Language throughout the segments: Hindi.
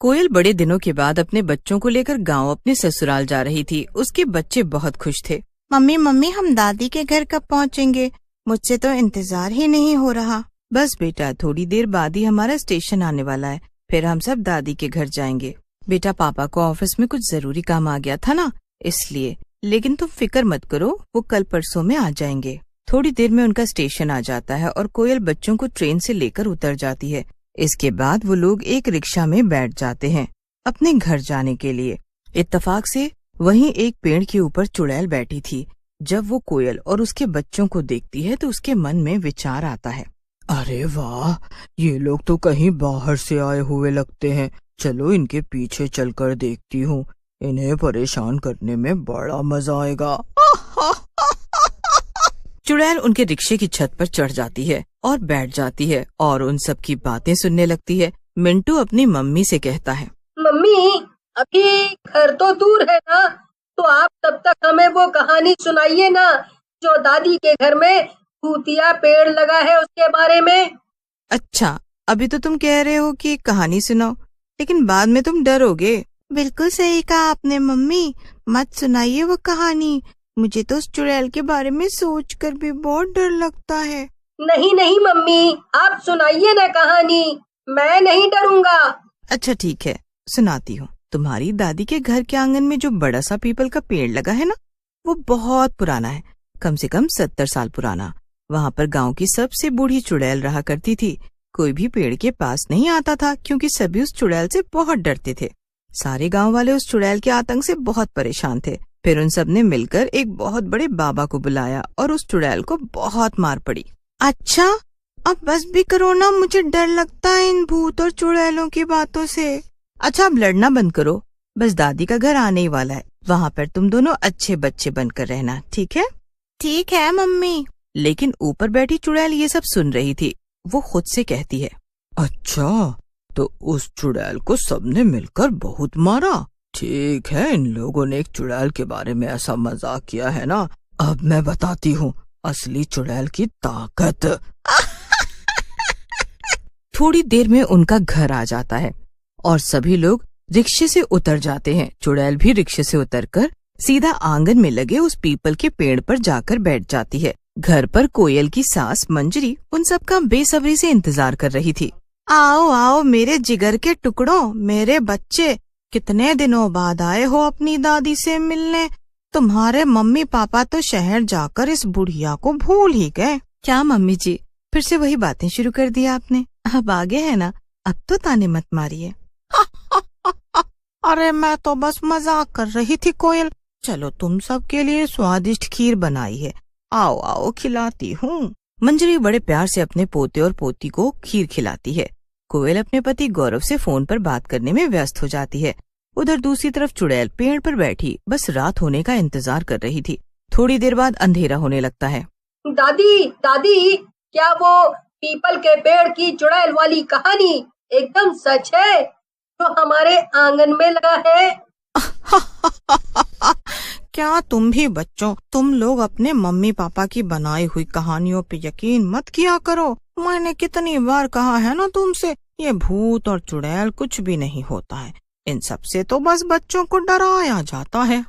कोयल बड़े दिनों के बाद अपने बच्चों को लेकर गांव अपने ससुराल जा रही थी। उसके बच्चे बहुत खुश थे। मम्मी मम्मी हम दादी के घर कब पहुँचेंगे? मुझसे तो इंतजार ही नहीं हो रहा। बस बेटा, थोड़ी देर बाद ही हमारा स्टेशन आने वाला है, फिर हम सब दादी के घर जाएंगे। बेटा, पापा को ऑफिस में कुछ जरूरी काम आ गया था ना, इसलिए। लेकिन तुम फिक्र मत करो, वो कल परसों में आ जाएंगे। थोड़ी देर में उनका स्टेशन आ जाता है और कोयल बच्चों को ट्रेन से लेकर उतर जाती है। इसके बाद वो लोग एक रिक्शा में बैठ जाते हैं अपने घर जाने के लिए। इत्तेफाक से वहीं एक पेड़ के ऊपर चुड़ैल बैठी थी। जब वो कोयल और उसके बच्चों को देखती है तो उसके मन में विचार आता है, अरे वाह, ये लोग तो कहीं बाहर से आए हुए लगते हैं। चलो इनके पीछे चलकर देखती हूँ, इन्हें परेशान करने में बड़ा मजा आएगा। चुड़ैल उनके रिक्शे की छत पर चढ़ जाती है और बैठ जाती है और उन सब की बातें सुनने लगती है। मिंटू अपनी मम्मी से कहता है, मम्मी अभी घर तो दूर है ना, तो आप तब तक हमें वो कहानी सुनाइए ना जो दादी के घर में भूतिया पेड़ लगा है उसके बारे में। अच्छा, अभी तो तुम कह रहे हो कि कहानी सुनाओ, लेकिन बाद में तुम डरोगे। बिल्कुल सही कहा आपने मम्मी, मत सुनाइए वो कहानी। मुझे तो उस चुड़ैल के बारे में सोचकर भी बहुत डर लगता है। नहीं नहीं मम्मी, आप सुनाइए ना कहानी, मैं नहीं डरूंगा। अच्छा ठीक है, सुनाती हूँ। तुम्हारी दादी के घर के आंगन में जो बड़ा सा पीपल का पेड़ लगा है ना, वो बहुत पुराना है, कम से कम 70 साल पुराना। वहाँ पर गांव की सबसे बूढ़ी चुड़ैल रहा करती थी। कोई भी पेड़ के पास नहीं आता था क्योंकि सभी उस चुड़ैल से बहुत डरते थे। सारे गांव वाले उस चुड़ैल के आतंक से बहुत परेशान थे। फिर उन सब ने मिलकर एक बहुत बड़े बाबा को बुलाया और उस चुड़ैल को बहुत मार पड़ी। अच्छा, अब बस भी करो ना, मुझे डर लगता है इन भूत और चुड़ैलों की बातों से। अच्छा, अब लड़ना बंद करो, बस दादी का घर आने ही वाला है, वहाँ पर तुम दोनों अच्छे बच्चे बनकर रहना, ठीक है? ठीक है मम्मी। लेकिन ऊपर बैठी चुड़ैल ये सब सुन रही थी। वो खुद से कहती है, अच्छा, तो उस चुड़ैल को सबने मिलकर बहुत मारा। ठीक है, इन लोगों ने एक चुड़ैल के बारे में ऐसा मजाक किया है ना, अब मैं बताती हूँ असली चुड़ैल की ताकत। थोड़ी देर में उनका घर आ जाता है और सभी लोग रिक्शे से उतर जाते हैं। चुड़ैल भी रिक्शे से उतरकर सीधा आंगन में लगे उस पीपल के पेड़ पर जाकर बैठ जाती है। घर पर कोयल की सास मंजरी उन सब का बेसब्री से इंतजार कर रही थी। आओ आओ मेरे जिगर के टुकड़ों, मेरे बच्चे, कितने दिनों बाद आए हो अपनी दादी से मिलने। तुम्हारे मम्मी पापा तो शहर जाकर इस बुढ़िया को भूल ही गए। क्या मम्मी जी, फिर से वही बातें शुरू कर दी आपने? अब आगे है ना, अब तो ताने मत मारिए। अरे मैं तो बस मजाक कर रही थी कोयल। चलो तुम सब के लिए स्वादिष्ट खीर बनाई है, आओ आओ खिलाती हूँ। मंजरी बड़े प्यार से अपने पोते और पोती को खीर खिलाती है। कोयल अपने पति गौरव से फोन पर बात करने में व्यस्त हो जाती है। उधर दूसरी तरफ चुड़ैल पेड़ पर बैठी बस रात होने का इंतजार कर रही थी। थोड़ी देर बाद अंधेरा होने लगता है। दादी दादी, क्या वो पीपल के पेड़ की चुड़ैल वाली कहानी एकदम सच है जो हमारे आंगन में लगा है? क्या तुम भी बच्चों, तुम लोग अपने मम्मी पापा की बनाई हुई कहानियों पे यकीन मत किया करो। मैंने कितनी बार कहा है ना तुमसे, ये भूत और चुड़ैल कुछ भी नहीं होता है, इन सब से तो बस बच्चों को डराया जाता है।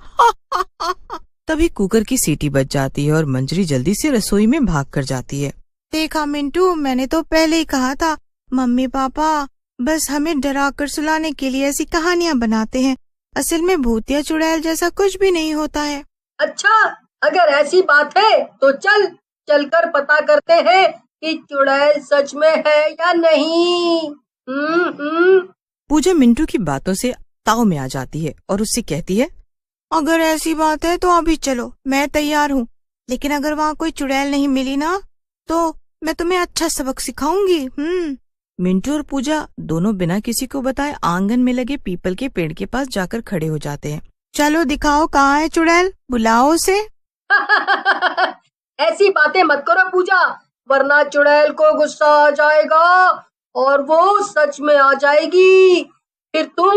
तभी कुकर की सीटी बज जाती है और मंजरी जल्दी से रसोई में भाग कर जाती है। देखा मिंटू, मैंने तो पहले ही कहा था, मम्मी पापा बस हमें डरा कर सुलाने के लिए ऐसी कहानियाँ बनाते हैं, असल में भूतिया चुड़ैल जैसा कुछ भी नहीं होता है। अच्छा, अगर ऐसी बात है तो चलकर पता करते हैं कि चुड़ैल सच में है या नहीं। पूजा मिंटू की बातों से ताव में आ जाती है और उससे कहती है, अगर ऐसी बात है तो अभी चलो, मैं तैयार हूँ। लेकिन अगर वहाँ कोई चुड़ैल नहीं मिली ना, तो मैं तुम्हें अच्छा सबक सिखाऊंगी। मिंटू और पूजा दोनों बिना किसी को बताए आंगन में लगे पीपल के पेड़ के पास जाकर खड़े हो जाते हैं। चलो दिखाओ कहाँ है चुड़ैल, बुलाओ उसे। ऐसी बातें मत करो पूजा, वरना चुड़ैल को गुस्सा आ जाएगा और वो सच में आ जाएगी, फिर तुम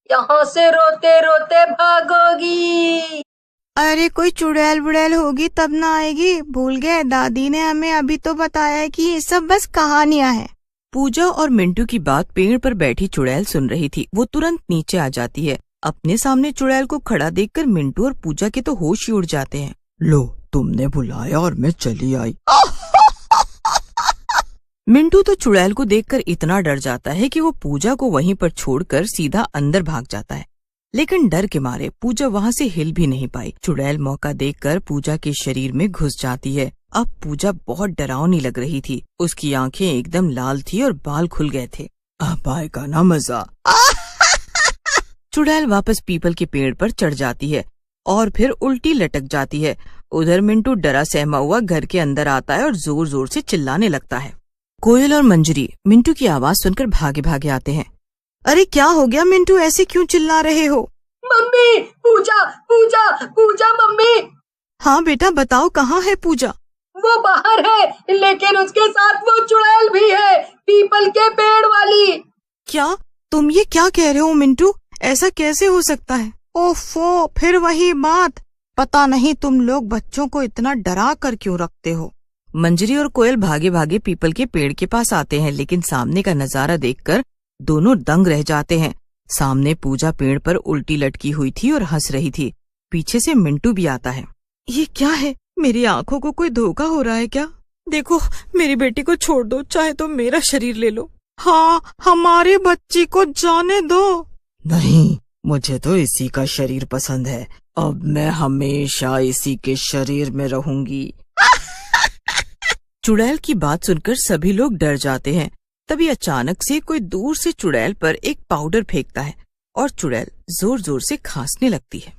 यहाँ से रोते रोते भागोगी। अरे कोई चुड़ैल बुड़ैल होगी तब ना आएगी, भूल गए दादी ने हमें अभी तो बताया है कि ये सब बस कहानियाँ हैं। पूजा और मिंटू की बात पेड़ पर बैठी चुड़ैल सुन रही थी। वो तुरंत नीचे आ जाती है। अपने सामने चुड़ैल को खड़ा देखकर मिंटू और पूजा के तो होश ही उड़ जाते हैं। लो, तुमने बुलाया और मैं चली आई। मिंटू तो चुड़ैल को देखकर इतना डर जाता है कि वो पूजा को वहीं पर छोड़कर सीधा अंदर भाग जाता है। लेकिन डर के मारे पूजा वहाँ से हिल भी नहीं पाई। चुड़ैल मौका देखकर पूजा के शरीर में घुस जाती है। अब पूजा बहुत डरावनी लग रही थी। उसकी आंखें एकदम लाल थी और बाल खुल गए थे। अब आएगा ना मजा। चुड़ैल वापस पीपल के पेड़ पर चढ़ जाती है और फिर उल्टी लटक जाती है। उधर मिंटू डरा सहमा हुआ घर के अंदर आता है और जोर जोर से चिल्लाने लगता है। कोयल और मंजरी मिंटू की आवाज सुनकर भागे भागे आते हैं। अरे क्या हो गया मिंटू, ऐसे क्यों चिल्ला रहे हो? मम्मी, पूजा पूजा पूजा मम्मी। हाँ बेटा बताओ, कहाँ है पूजा? वो बाहर है, लेकिन उसके साथ वो चुड़ैल भी है, पीपल के पेड़ वाली। क्या तुम ये क्या कह रहे हो मिंटू? ऐसा कैसे हो सकता है? ओफो, फिर वही बात। पता नहीं तुम लोग बच्चों को इतना डरा कर क्यों रखते हो। मंजरी और कोयल भागे भागे पीपल के पेड़ के पास आते हैं, लेकिन सामने का नजारा देखकर दोनों दंग रह जाते हैं। सामने पूजा पेड़ पर उल्टी लटकी हुई थी और हंस रही थी। पीछे से मिंटू भी आता है। ये क्या है? मेरी आंखों को कोई धोखा हो रहा है क्या? देखो, मेरी बेटी को छोड़ दो, चाहे तो मेरा शरीर ले लो। हाँ, हमारे बच्ची को जाने दो। नहीं, मुझे तो इसी का शरीर पसंद है। अब मैं हमेशा इसी के शरीर में रहूंगी। चुड़ैल की बात सुनकर सभी लोग डर जाते हैं। तभी अचानक से कोई दूर से चुड़ैल पर एक पाउडर फेंकता है और चुड़ैल जोर जोर से खांसने लगती है।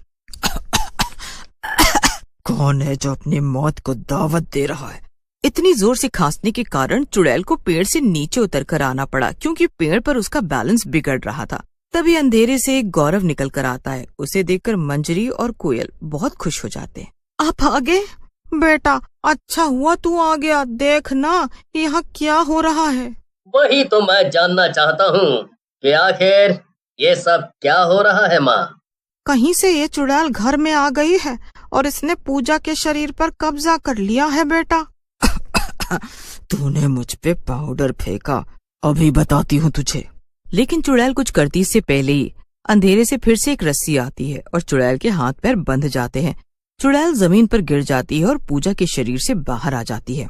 कौन है जो अपनी मौत को दावत दे रहा है? इतनी जोर से खांसने के कारण चुड़ैल को पेड़ से नीचे उतरकर आना पड़ा, क्योंकि पेड़ पर उसका बैलेंस बिगड़ रहा था। तभी अंधेरे से एक गौरव निकल कर आता है। उसे देखकर मंजरी और कोयल बहुत खुश हो जाते हैं। आप आ गए बेटा, अच्छा हुआ तू आ गया। देख ना, यहाँ क्या हो रहा है। वही तो मैं जानना चाहता हूँ कि आखिर ये सब क्या हो रहा है माँ। कहीं से ये चुड़ैल घर में आ गई है और इसने पूजा के शरीर पर कब्जा कर लिया है बेटा। तूने मुझ पे पाउडर फेंका, अभी बताती हूँ तुझे। लेकिन चुड़ैल कुछ करती इससे पहले ही अंधेरे से फिर से एक रस्सी आती है और चुड़ैल के हाथ पैर बंध जाते हैं। चुड़ैल जमीन पर गिर जाती है और पूजा के शरीर से बाहर आ जाती है।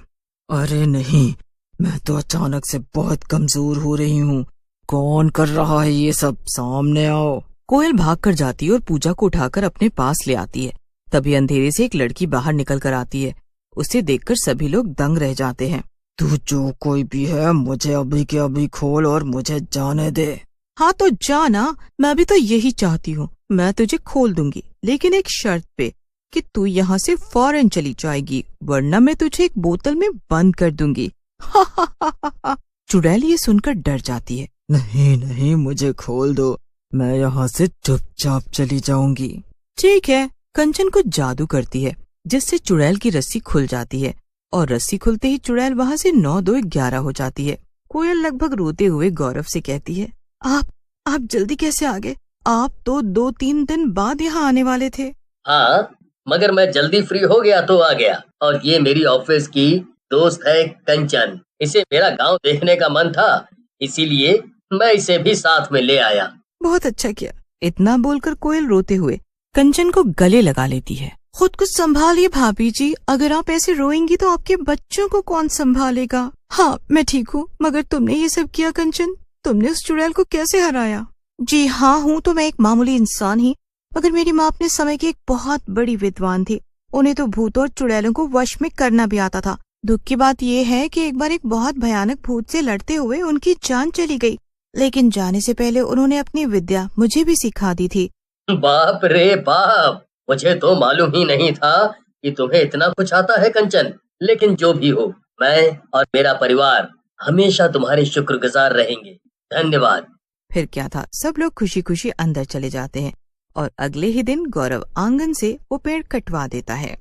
अरे नहीं, मैं तो अचानक से बहुत कमजोर हो रही हूँ। कौन कर रहा है ये सब? सामने आओ। कोयल भाग कर जाती है और पूजा को उठाकर अपने पास ले आती है। तभी अंधेरे से एक लड़की बाहर निकल कर आती है। उसे देखकर सभी लोग दंग रह जाते हैं। तू जो कोई भी है, मुझे अभी के अभी खोल और मुझे जाने दे। हाँ तो जाना, मैं भी तो यही चाहती हूँ। मैं तुझे खोल दूंगी, लेकिन एक शर्त पे कि तू यहाँ से फौरन चली जाएगी, वरना मैं तुझे एक बोतल में बंद कर दूंगी। चुड़ैल ये सुनकर डर जाती है। नहीं नहीं, मुझे खोल दो, मैं यहाँ से चुपचाप चली जाऊंगी। ठीक है। कंचन कुछ जादू करती है जिससे चुड़ैल की रस्सी खुल जाती है और रस्सी खुलते ही चुड़ैल वहाँ से 9 2 11 हो जाती है। कोयल लगभग रोते हुए गौरव से कहती है, आप जल्दी कैसे आ गए? आप तो 2-3 दिन बाद यहाँ आने वाले थे। हाँ, मगर मैं जल्दी फ्री हो गया तो आ गया। और ये मेरी ऑफिस की दोस्त है कंचन। इसे मेरा गांव देखने का मन था, इसीलिए मैं इसे भी साथ में ले आया। बहुत अच्छा किया। इतना बोलकर कोयल रोते हुए कंचन को गले लगा लेती है। खुद को संभालिए भाभी जी, अगर आप ऐसे रोएंगी तो आपके बच्चों को कौन संभालेगा? हाँ मैं ठीक हूँ, मगर तुमने ये सब किया कंचन? तुमने उस चुड़ैल को कैसे हराया? जी हाँ, हूँ तो मैं एक मामूली इंसान ही, मगर मेरी माँ अपने समय की एक बहुत बड़ी विद्वान थी। उन्हें तो भूतों और चुड़ैलों को वश में करना भी आता था। दुख की बात यह है कि एक बार एक बहुत भयानक भूत से लड़ते हुए उनकी जान चली गई, लेकिन जाने से पहले उन्होंने अपनी विद्या मुझे भी सिखा दी थी। बाप रे बाप, मुझे तो मालूम ही नहीं था कि तुम्हें इतना कुछ आता है कंचन। लेकिन जो भी हो, मैं और मेरा परिवार हमेशा तुम्हारे शुक्रगुजार रहेंगे। धन्यवाद। फिर क्या था, सब लोग खुशी खुशी अंदर चले जाते हैं और अगले ही दिन गौरव आंगन से वो पेड़ कटवा देता है।